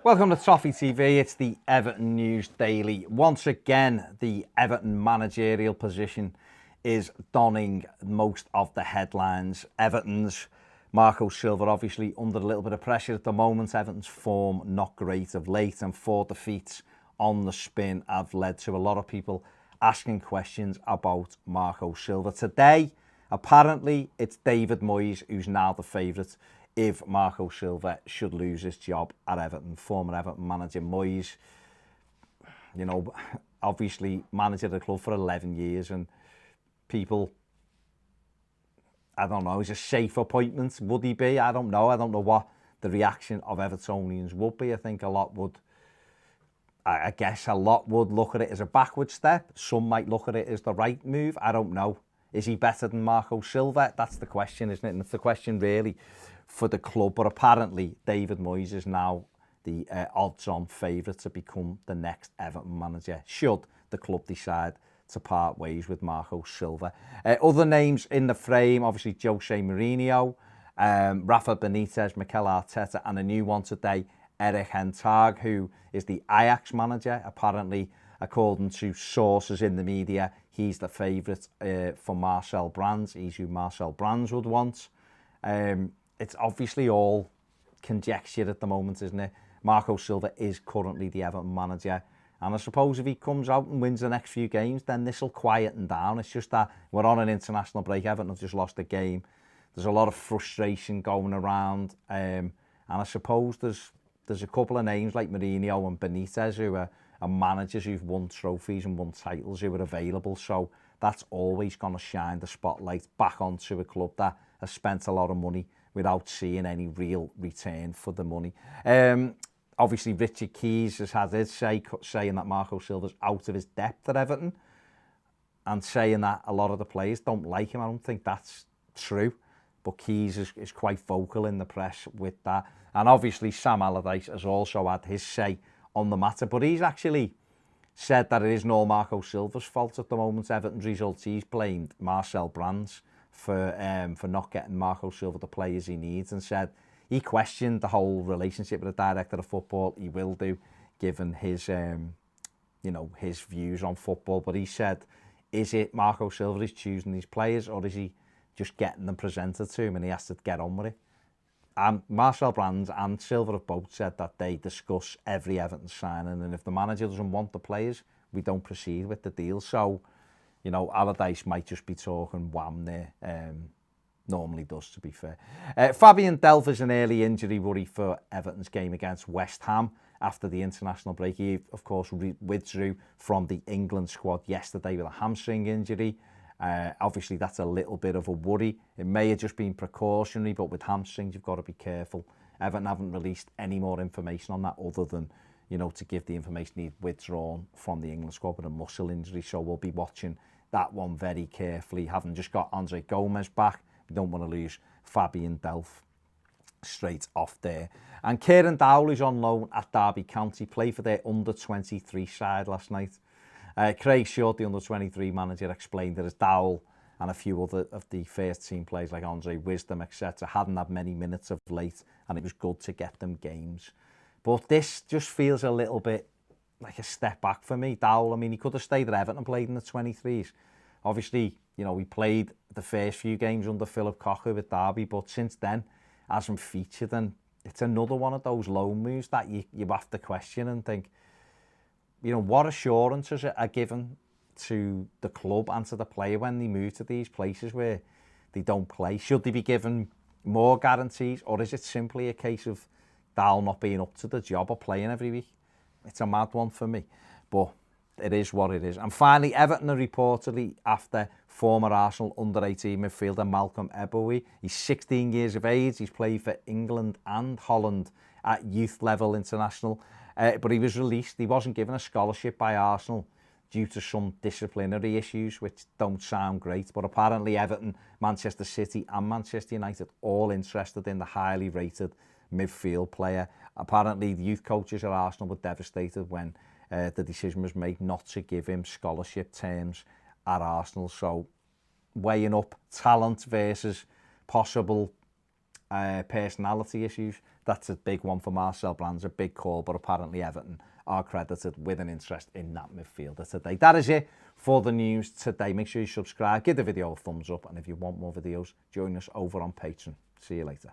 Welcome to Toffee TV. It's the Everton News Daily. Once again, the Everton managerial position is donning most of the headlines. Everton's Marco Silva obviously under a little bit of pressure at the moment. Everton's form not great of late, and 4 defeats on the spin have led to a lot of people asking questions about Marco Silva. Today, apparently, it's David Moyes who's now the favourite if Marco Silva should lose his job at Everton. Former Everton manager Moyes, you know, obviously managed the club for 11 years, and people, I don't know, is a safe appointment? Would he be? I don't know. I don't know what the reaction of Evertonians would be. I think a lot would, I guess a lot would look at it as a backward step. Some might look at it as the right move. I don't know. Is he better than Marco Silva? That's the question, isn't it? And it's the question really for the club. But apparently David Moyes is now the odds-on favourite to become the next Everton manager, should the club decide to part ways with Marco Silva. Other names in the frame, obviously Jose Mourinho, Rafa Benitez, Mikel Arteta, and a new one today, Erik ten Hag, who is the Ajax manager. Apparently, according to sources in the media, he's the favourite for Marcel Brands. He's who Marcel Brands would want. It's obviously all conjecture at the moment, isn't it? Marco Silva is currently the Everton manager. And I suppose if he comes out and wins the next few games, then this will quieten down. It's just that we're on an international break. Everton have just lost a game. There's a lot of frustration going around. And I suppose there's a couple of names like Mourinho and Benitez who are managers who've won trophies and won titles who are available. So that's always going to shine the spotlight back onto a club that has spent a lot of money without seeing any real return for the money. Obviously, Richard Keys has had his say, saying that Marco Silva's out of his depth at Everton and saying that a lot of the players don't like him. I don't think that's true, but Keys is quite vocal in the press with that. And obviously, Sam Allardyce has also had his say on the matter, but he's actually said that it isn't all Marco Silva's fault at the moment. Everton's results, he's blamed Marcel Brands for not getting Marco Silva the players he needs, and said he questioned the whole relationship with the director of football. He will do, given his his views on football. But he said, is it Marco Silva is choosing these players, or is he just getting them presented to him and he has to get on with it? And Marcel Brands and Silva have both said that they discuss every Everton signing, and if the manager doesn't want the players, we don't proceed with the deal. So, you know, Allardyce might just be talking wham there. Normally does, to be fair. Fabian Delph is an early injury worry for Everton's game against West Ham after the international break. He, of course, withdrew from the England squad yesterday with a hamstring injury. Obviously, that's a little bit of a worry. It may have just been precautionary, but with hamstrings, you've got to be careful. Everton haven't released any more information on that other than, you know, to give the information he'd withdrawn from the England squad with a muscle injury. So we'll be watching that one very carefully. Having just got Andre Gomez back, we don't want to lose Fabian Delph straight off there. And Kieran Dowell, who's on loan at Derby County, played for their under-23 side last night. Craig Short, the under-23 manager, explained that as Dowell and a few other of the first team players like Andre Wisdom, etc., hadn't had many minutes of late, and it was good to get them games. But this just feels a little bit like a step back for me. Dowell, I mean, he could have stayed at Everton and played in the 23s. Obviously, you know, he played the first few games under Philip Cocker with Derby, but since then hasn't featured, and it's another one of those loan moves that you have to question and think, you know, what assurances are given to the club and to the player when they move to these places where they don't play? Should they be given more guarantees, or is it simply a case of Dowell not being up to the job of playing every week? It's a mad one for me, but it is what it is. And finally, Everton are reportedly after former Arsenal under-18 midfielder Malcolm Ebowie. He's 16 years of age. He's played for England and Holland at youth level international. But he was released. He wasn't given a scholarship by Arsenal due to some disciplinary issues, which don't sound great. But apparently Everton, Manchester City and Manchester United all interested in the highly rated midfield player. Apparently the youth coaches at Arsenal were devastated when the decision was made not to give him scholarship terms at Arsenal. So weighing up talent versus possible personality issues. That's a big one for Marcel Brand's a big call, but apparently Everton are credited with an interest in that midfielder today. That is it for the news today. Make sure you subscribe, give the video a thumbs up, and if you want more videos, join us over on Patreon. See you later.